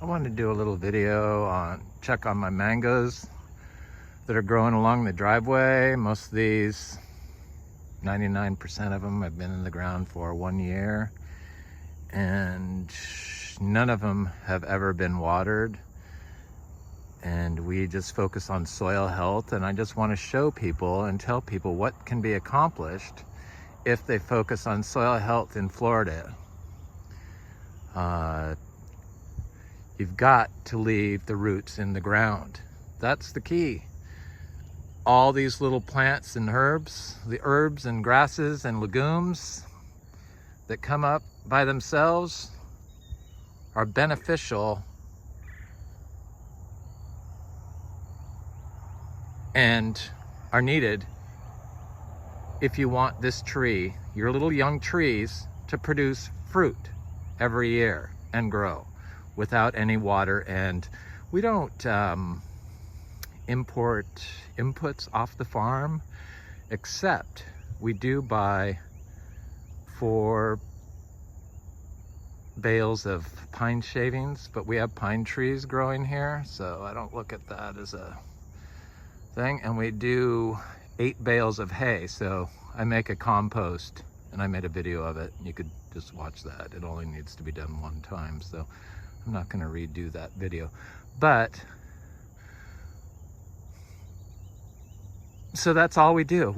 I wanted to do a little video on check on my mangoes that are growing along the driveway. Most of these, 99% of them have been in the ground for 1 year, and none of them have ever been watered. And we just focus on soil health, and I just want to show people and tell people what can be accomplished if they focus on soil health in Florida. You've got to leave the roots in the ground. That's the key. All these little plants and herbs, the herbs and grasses and legumes that come up by themselves are beneficial and are needed if you want this tree, your little young trees, to produce fruit every year and grow without any water. And we don't import inputs off the farm, except we do buy 4 bales of pine shavings, but we have pine trees growing here, so I don't look at that as a thing. And we do 8 bales of hay, so I make a compost, and I made a video of it. You could just watch that. It only needs to be done 1 time, so I'm not going to redo that video. But so that's all we do.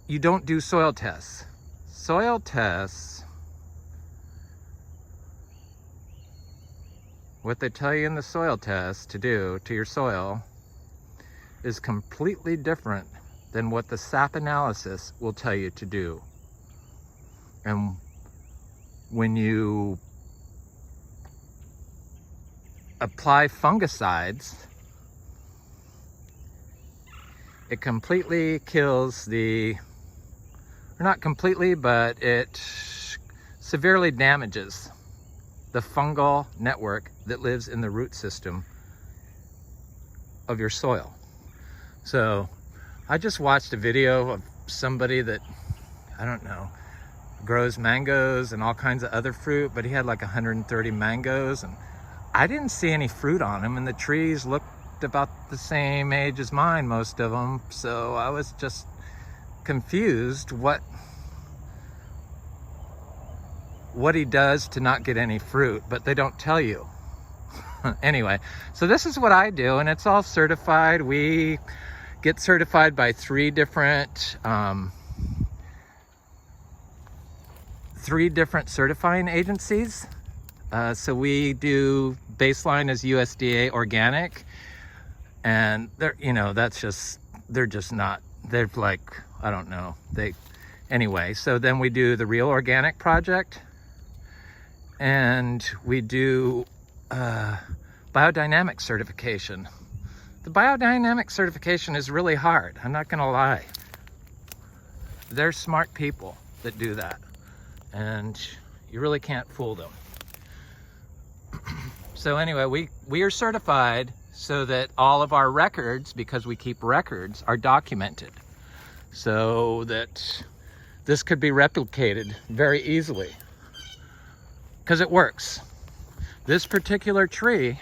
You don't do soil tests. Soil tests, what they tell you in the soil test to do to your soil is completely different than what the sap analysis will tell you to do. And when you apply fungicides, it completely kills or not completely, but it severely damages the fungal network that lives in the root system of your soil. So I just watched a video of somebody that, I don't know, grows mangoes and all kinds of other fruit, but he had like 130 mangoes, and I didn't see any fruit on them, and the trees looked about the same age as mine, most of them. So I was just confused what he does to not get any fruit, but they don't tell you. Anyway, so this is what I do, and it's all certified. We get certified by 3 different certifying agencies. So we do baseline as USDA organic, and they're like, I don't know, anyway. So then we do the Real Organic Project, and we do biodynamic certification. The biodynamic certification is really hard, I'm not gonna lie. There's smart people that do that, and you really can't fool them. So anyway, we are certified so that all of our records, because we keep records, are documented, so that this could be replicated very easily, because it works. This particular tree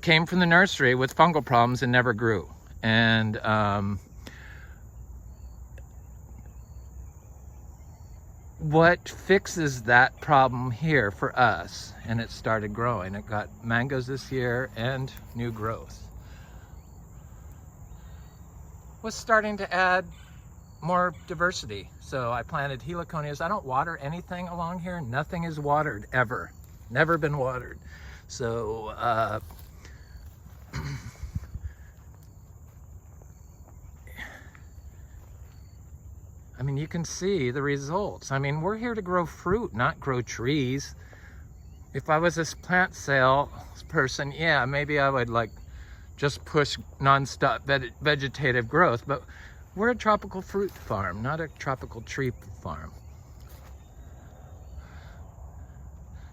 came from the nursery with fungal problems and never grew. And what fixes that problem here for us, and it started growing. It got mangoes this year and new growth. Was starting to add more diversity. So I planted heliconias. I don't water anything along here. Nothing is watered ever. Never been watered. So I mean, you can see the results. I mean, we're here to grow fruit, not grow trees. If I was this plant sales person, yeah, maybe I would like just push nonstop vegetative growth, but we're a tropical fruit farm, not a tropical tree farm.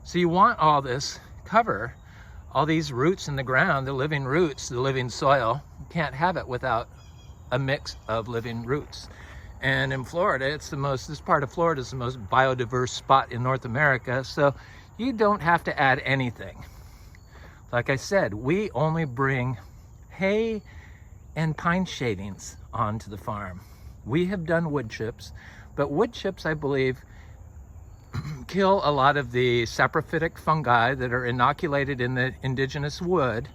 So you want all this cover, all these roots in the ground, the living roots, the living soil. You can't have it without a mix of living roots. And in Florida, this part of Florida is the most biodiverse spot in North America. So You don't have to add anything. Like I said, we only bring hay and pine shadings onto the farm. We have done wood chips, but wood chips, I believe, kill a lot of the saprophytic fungi that are inoculated in the indigenous wood.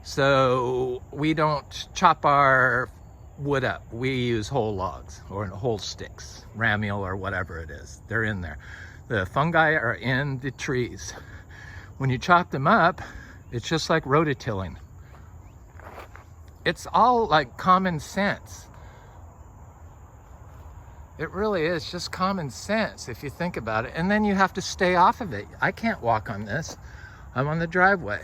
So we don't chop our wood up. We use whole logs or whole sticks, ramiel or whatever it is. They're in there. The fungi are in the trees. When you chop them up, it's just like rototilling. It's all like common sense. It really is just common sense if you think about it. And then you have to stay off of it. I can't walk on this. I'm on the driveway.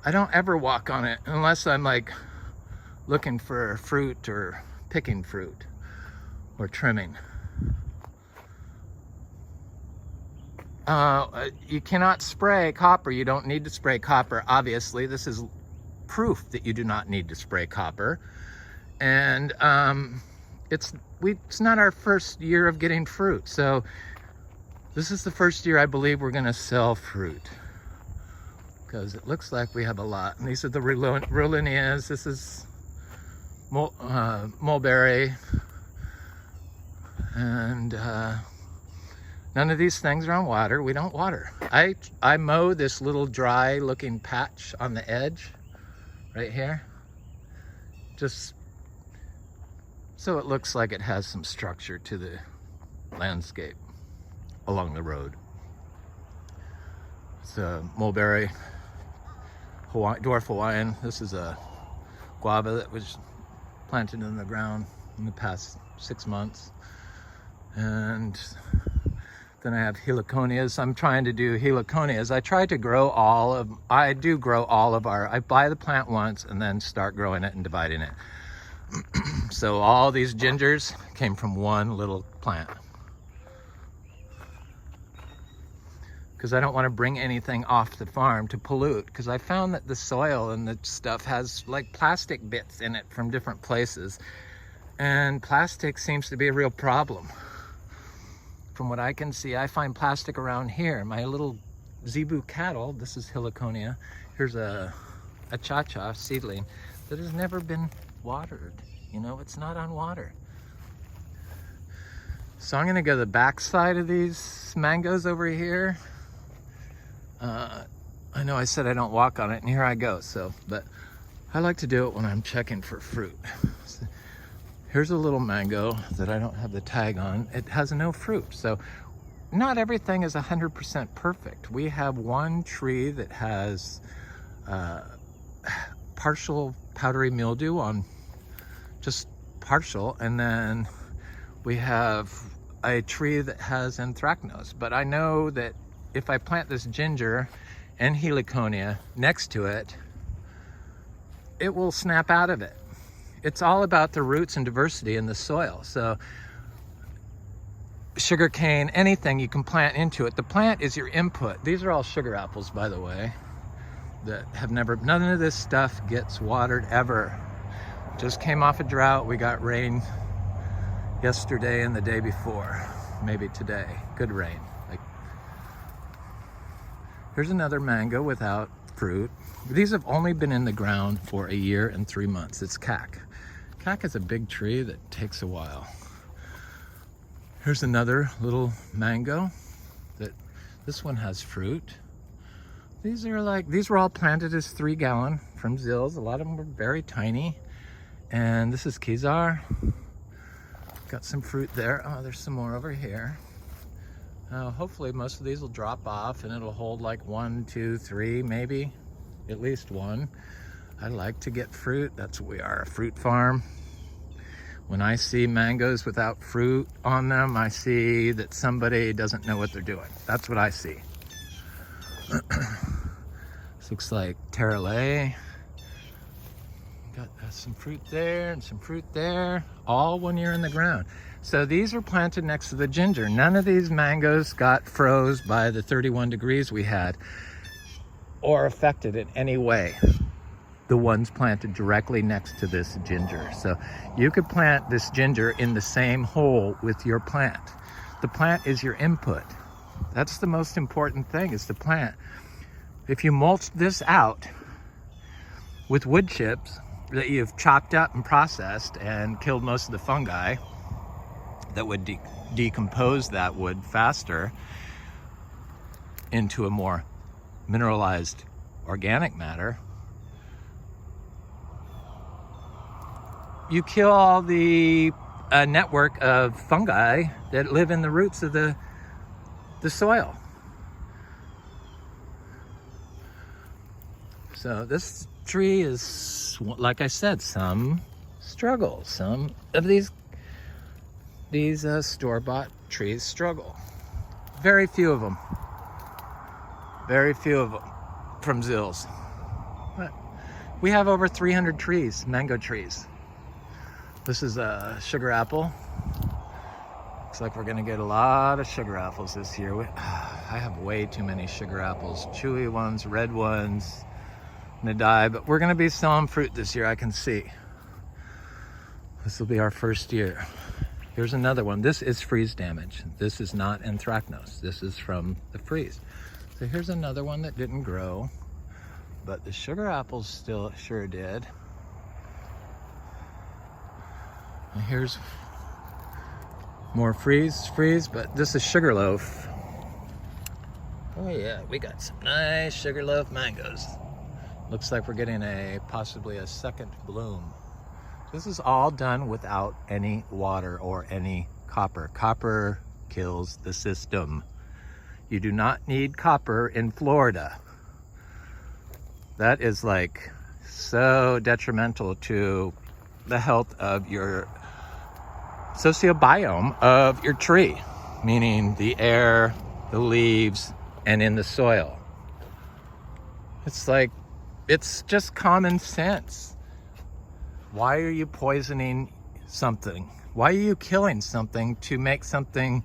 I don't ever walk on it unless I'm like looking for fruit or picking fruit or trimming. You cannot spray copper. You don't need to spray copper. Obviously, this is proof that you do not need to spray copper. And it's not our first year of getting fruit. So this is the first year I believe we're going to sell fruit, because it looks like we have a lot. And these are the Rolinias. This is mulberry. And none of these things are on water. We don't water. I mow this little dry looking patch on the edge right here, just so it looks like it has some structure to the landscape along the road. It's a mulberry, dwarf Hawaiian. This is a guava that was planted in the ground in the past 6 months. And then I have heliconias. I'm trying to do heliconias. I try to grow I buy the plant once and then start growing it and dividing it. So all these gingers came from one little plant. Because I don't want to bring anything off the farm to pollute, because I found that the soil and the stuff has like plastic bits in it from different places. And plastic seems to be a real problem. From what I can see, I find plastic around here. My little zebu cattle, this is heliconia. Here's a cha-cha seedling that has never been watered. You know, it's not on water. So I'm gonna go to the back side of these mangoes over here. I know I said I don't walk on it, and here I go. But I like to do it when I'm checking for fruit. So here's a little mango that I don't have the tag on. It has no fruit, so not everything is 100% perfect. We have one tree that has partial powdery mildew on, just partial, and then we have a tree that has anthracnose. But I know that if I plant this ginger and heliconia next to it, it will snap out of it. It's all about the roots and diversity in the soil. So sugarcane, anything you can plant into it. The plant is your input. These are all sugar apples, by the way, that have none of this stuff gets watered ever. Just came off a drought. We got rain yesterday and the day before, maybe today. Good rain. Here's another mango without fruit. These have only been in the ground for 1 year and 3 months. It's cac. Cac is a big tree that takes a while. Here's another little mango this one has fruit. These were all planted as 3-gallon from Zills. A lot of them were very tiny. And this is Kizar. Got some fruit there. Oh, there's some more over here. Hopefully most of these will drop off and it'll hold like 1, 2, 3, maybe at least one. I like to get fruit. That's what we are, a fruit farm. When I see mangoes without fruit on them, I see that somebody doesn't know what they're doing. That's what I see. This looks like Terrelay. Got some fruit there and some fruit there, all 1 year in the ground. So these are planted next to the ginger. None of these mangoes got froze by the 31 degrees we had or affected in any way. The ones planted directly next to this ginger. So you could plant this ginger in the same hole with your plant. The plant is your input. That's the most important thing, is the plant. If you mulch this out with wood chips that you've chopped up and processed and killed most of the fungi that would decompose that wood faster into a more mineralized organic matter, you kill all the network of fungi that live in the roots of the soil. So this tree is, like I said, some struggle. Some of these store-bought trees struggle. Very few of them. Very few of them from Zills. But we have over 300 trees, mango trees. This is a sugar apple. Looks like we're gonna get a lot of sugar apples this year. I have way too many sugar apples. Chewy ones, red ones, gonna die, but we're gonna be selling fruit this year, I can see. This will be our first year. Here's another one. This is freeze damage. This is not anthracnose. This is from the freeze. So here's another one that didn't grow, but the sugar apples still sure did. And here's more freeze, but this is sugarloaf. Oh yeah, we got some nice sugarloaf mangoes. Looks like we're getting possibly a second bloom. This is all done without any water or any copper. Copper kills the system. You do not need copper in Florida. That is like so detrimental to the health of your sociobiome of your tree, meaning the air, the leaves, and in the soil. It's like, it's just common sense. Why are you poisoning something? Why are you killing something to make something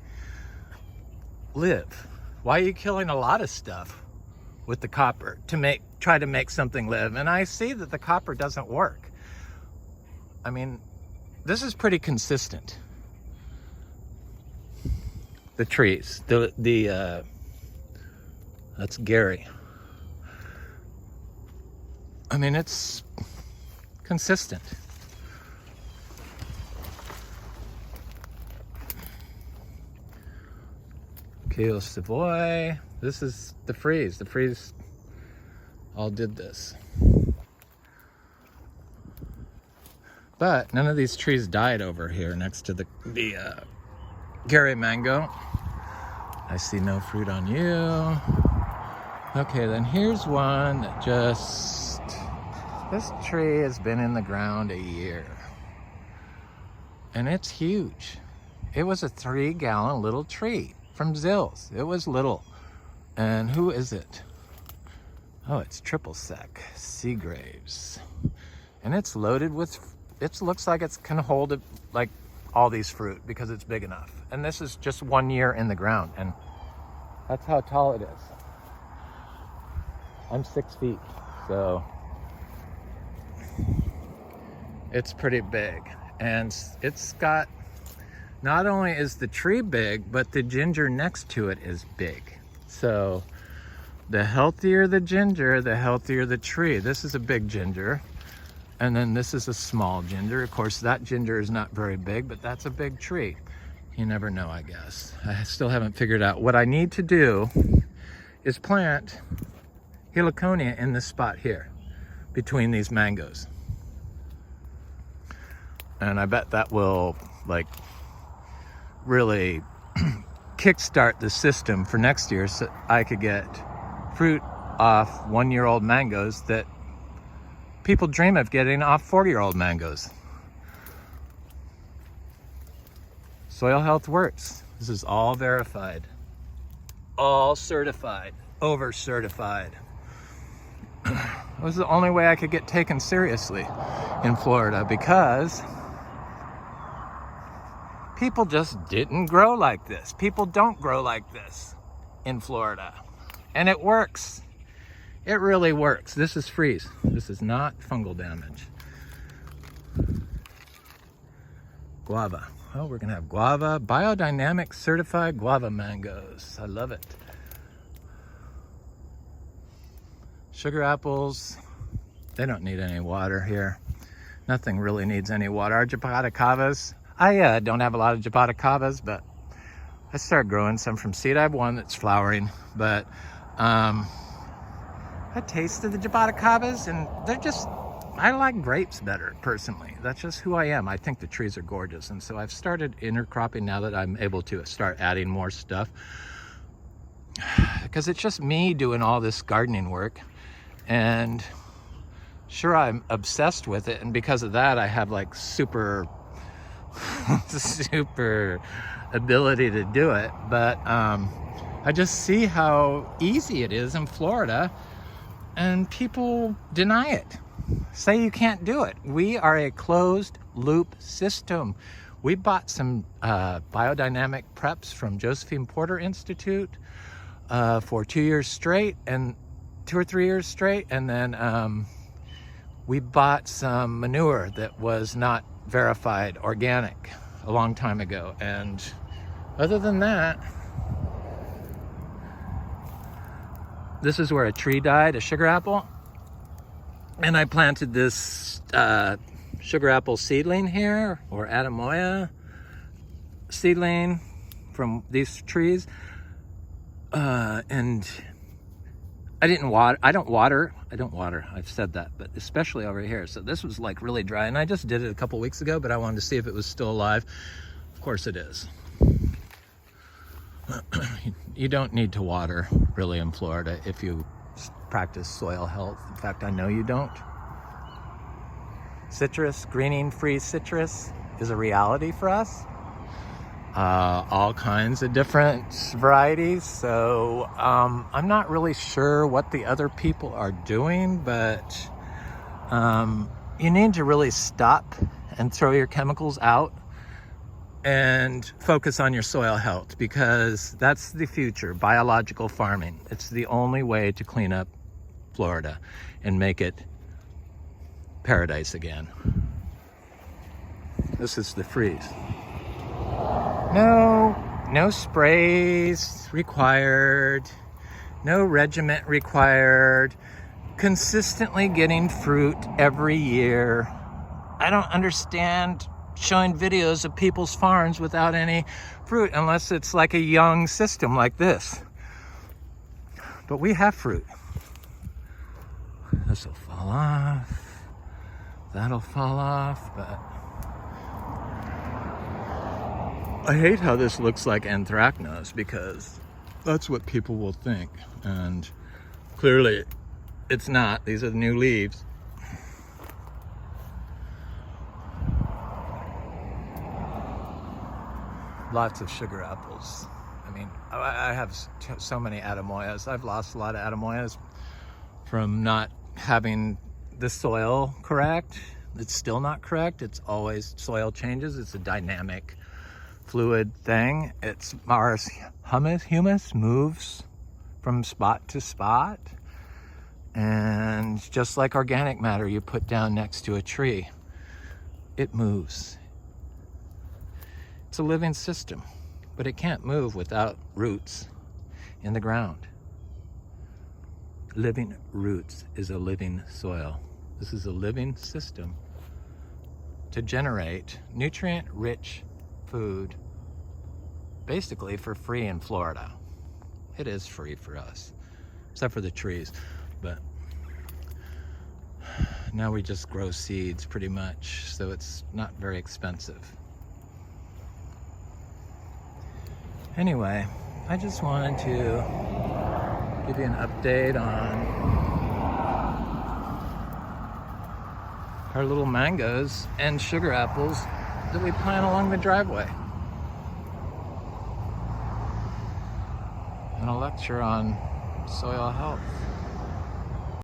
live? Why are you killing a lot of stuff with the copper to try to make something live? And I see that the copper doesn't work. I mean, this is pretty consistent. The trees, that's Gary. I mean, it's consistent. Kale Savoy. This is the freeze. The freeze all did this. But none of these trees died over here next to the Gary mango. I see no fruit on you. Okay, then here's one that this tree has been in the ground a year. And it's huge. It was a 3-gallon little tree from Zills. It was little. And who is it? Oh, it's triple sec, Seagraves. And it's loaded with, it looks like it's can hold it like all these fruit because it's big enough. And this is just 1 year in the ground, and that's how tall it is. I'm 6 feet, so it's pretty big. And it's got, not only is the tree big, but the ginger next to it is big. So the healthier the ginger, the healthier the tree. This is a big ginger. And then this is a small ginger. Of course, that ginger is not very big, but that's a big tree. You never know, I guess. I still haven't figured out. What I need to do is plant heliconia in this spot here, between these mangoes. And I bet that will, like, really kickstart the system for next year, so I could get fruit off 1-year-old mangoes that people dream of getting off 40-year-old mangoes. Soil health works. This is all verified, all certified, over certified. It was the only way I could get taken seriously in Florida, because people just didn't grow like this. People don't grow like this in Florida. And it works. It really works. This is freeze. This is not fungal damage. Guava. Oh, we're gonna have guava, biodynamic certified guava mangoes. I love it. Sugar apples, they don't need any water here. Nothing really needs any water. Our jaboticabas, I don't have a lot of jaboticabas, but I started growing some from seed. I have one that's flowering, but I tasted the jaboticabas and they're just, I like grapes better personally. That's just who I am. I think the trees are gorgeous. And so I've started intercropping now that I'm able to start adding more stuff, because it's just me doing all this gardening work. And sure, I'm obsessed with it. And because of that, I have like super ability to do it. But I just see how easy it is in Florida, and people deny it. Say you can't do it. We are a closed loop system. We bought some biodynamic preps from Josephine Porter Institute for 2 years straight, and 2 or 3 years straight. And then we bought some manure that was not verified organic a long time ago. And other than that, this is where a tree died, a sugar apple. And I planted this sugar apple seedling here, or Adamoya seedling from these trees. And I don't water, I've said that, but especially over here. So this was like really dry, and I just did it a couple weeks ago, but I wanted to see if it was still alive. Of course it is. You don't need to water really in Florida if you practice soil health. In fact, I know you don't. Citrus, greening-free citrus is a reality for us. All kinds of different varieties. So I'm not really sure what the other people are doing, but you need to really stop and throw your chemicals out and focus on your soil health, because that's the future. Biological farming. It's the only way to clean up Florida and make it paradise again. This is the freeze. No sprays required, no regiment required, consistently getting fruit every year. I don't understand showing videos of people's farms without any fruit, unless it's like a young system like this. But we have fruit. This will fall off, that'll fall off, but I hate how this looks like anthracnose, because that's what people will think, and clearly it's not. These are the new leaves. Lots of sugar apples. I mean, I have so many Adamoyas. I've lost a lot of Adamoyas from not having the soil correct. It's still not correct. It's always, soil changes. It's a dynamic fluid thing. It's our humus moves from spot to spot, and just like organic matter you put down next to a tree, it moves. It's a living system, but it can't move without roots in the ground. Living roots is a living soil. This is a living system to generate nutrient-rich food, basically for free in Florida. It is free for us, except for the trees, but now we just grow seeds pretty much, so it's not very expensive. Anyway, I just wanted to give you an update on our little mangoes and sugar apples that we plant along the driveway. And a lecture on soil health.